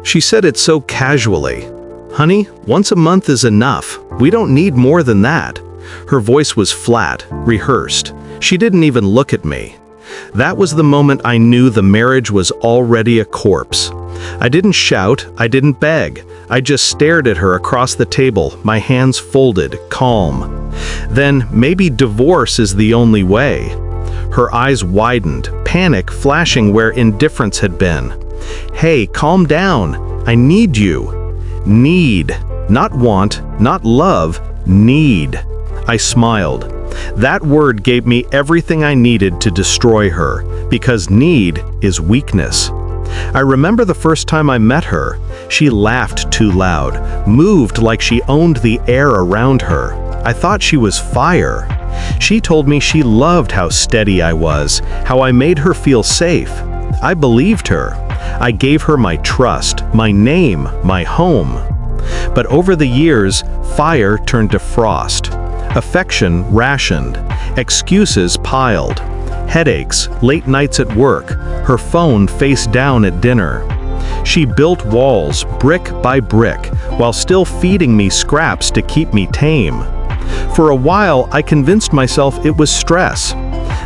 She said it so casually. "Honey, once a month is enough. We don't need more than that." Her voice was flat, rehearsed. She didn't even look at me. That was the moment I knew the marriage was already a corpse. I didn't shout, I didn't beg. I just stared at her across the table, my hands folded, calm. Then maybe divorce is the only way. Her eyes widened, panic flashing where indifference had been. "Hey, calm down. I need you." Need. Not want, not love, need. I smiled. That word gave me everything I needed to destroy her, because need is weakness. I remember the first time I met her. She laughed too loud, moved like she owned the air around her. I thought she was fire. She told me she loved how steady I was, how I made her feel safe. I believed her. I gave her my trust, my name, my home. But over the years, fire turned to frost. Affection rationed. Excuses piled. Headaches, late nights at work, her phone face down at dinner. She built walls, brick by brick, while still feeding me scraps to keep me tame. For a while, I convinced myself it was stress.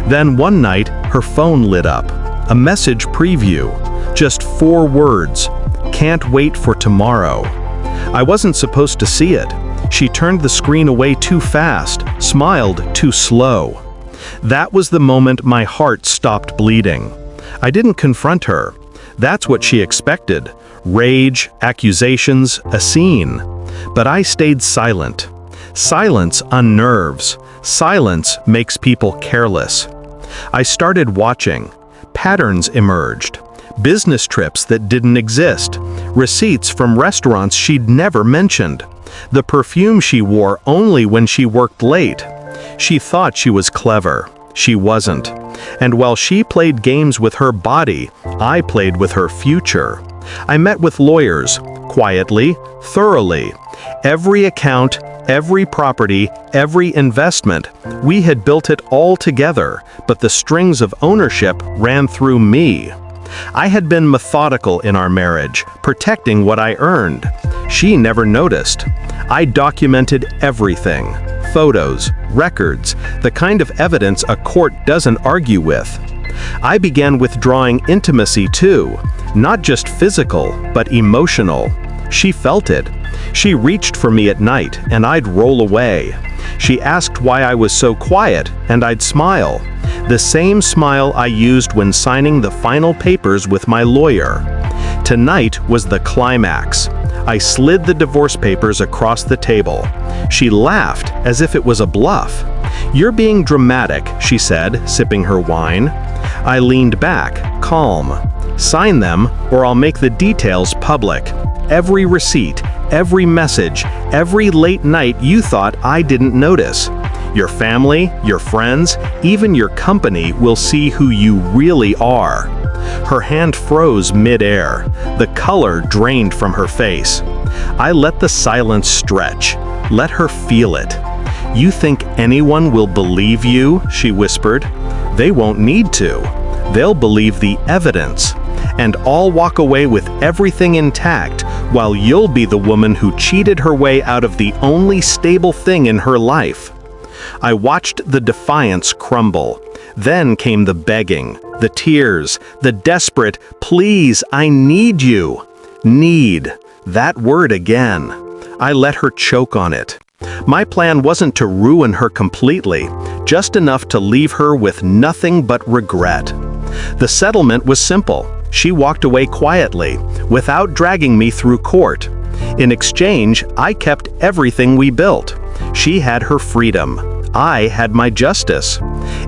Then one night, her phone lit up. A message preview. Just 4 words. "Can't wait for tomorrow." I wasn't supposed to see it. She turned the screen away too fast, smiled too slow. That was the moment my heart stopped bleeding. I didn't confront her. That's what she expected. Rage, accusations, a scene. But I stayed silent. Silence unnerves. Silence makes people careless. I started watching. Patterns emerged. Business trips that didn't exist. Receipts from restaurants she'd never mentioned. The perfume she wore only when she worked late. She thought she was clever. She wasn't. And while she played games with her body, I played with her future. I met with lawyers, quietly, thoroughly. Every account, every property, every investment, we had built it all together, but the strings of ownership ran through me. I had been methodical in our marriage, protecting what I earned. She never noticed. I documented everything. Photos, records, the kind of evidence a court doesn't argue with. I began withdrawing intimacy too, not just physical, but emotional. She felt it. She reached for me at night, and I'd roll away. She asked why I was so quiet, and I'd smile. The same smile I used when signing the final papers with my lawyer. Tonight was the climax. I slid the divorce papers across the table. She laughed as if it was a bluff. "You're being dramatic," she said, sipping her wine. I leaned back, calm. "Sign them, or I'll make the details public. Every receipt, every message, every late night you thought I didn't notice. Your family, your friends, even your company will see who you really are." Her hand froze mid-air. The color drained from her face. I let the silence stretch. Let her feel it. "You think anyone will believe you?" she whispered. "They won't need to. They'll believe the evidence. And I'll walk away with everything intact, while you'll be the woman who cheated her way out of the only stable thing in her life." I watched the defiance crumble. Then came the begging, the tears, the desperate, "Please, I need you." Need. That word again. I let her choke on it. My plan wasn't to ruin her completely, just enough to leave her with nothing but regret. The settlement was simple. She walked away quietly, without dragging me through court. In exchange, I kept everything we built. She had her freedom. I had my justice.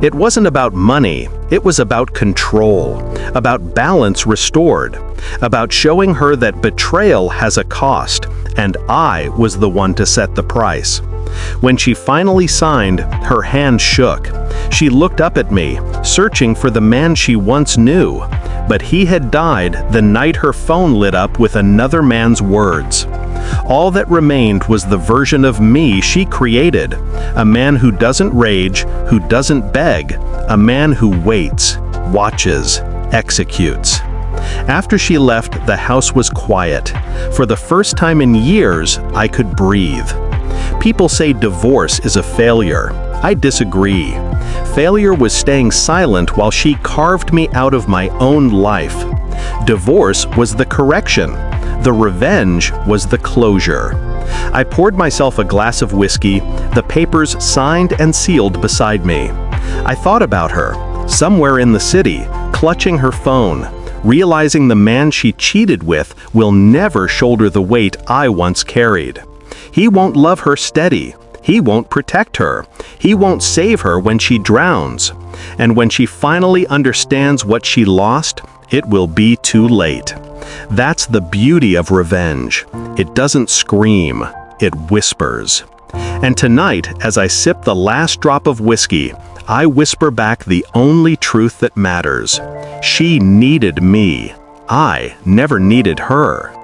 It wasn't about money. It was about control, about balance restored, about showing her that betrayal has a cost, and I was the one to set the price. When she finally signed, her hand shook. She looked up at me, searching for the man she once knew. But he had died the night her phone lit up with another man's words. All that remained was the version of me she created, a man who doesn't rage, who doesn't beg, a man who waits, watches, executes. After she left, the house was quiet. For the first time in years, I could breathe. People say divorce is a failure. I disagree. Failure was staying silent while she carved me out of my own life. Divorce was the correction. The revenge was the closure. I poured myself a glass of whiskey, the papers signed and sealed beside me. I thought about her, somewhere in the city, clutching her phone, realizing the man she cheated with will never shoulder the weight I once carried. He won't love her steady. He won't protect her. He won't save her when she drowns. And when she finally understands what she lost, it will be too late. That's the beauty of revenge. It doesn't scream, it whispers. And tonight, as I sip the last drop of whiskey, I whisper back the only truth that matters. She needed me. I never needed her.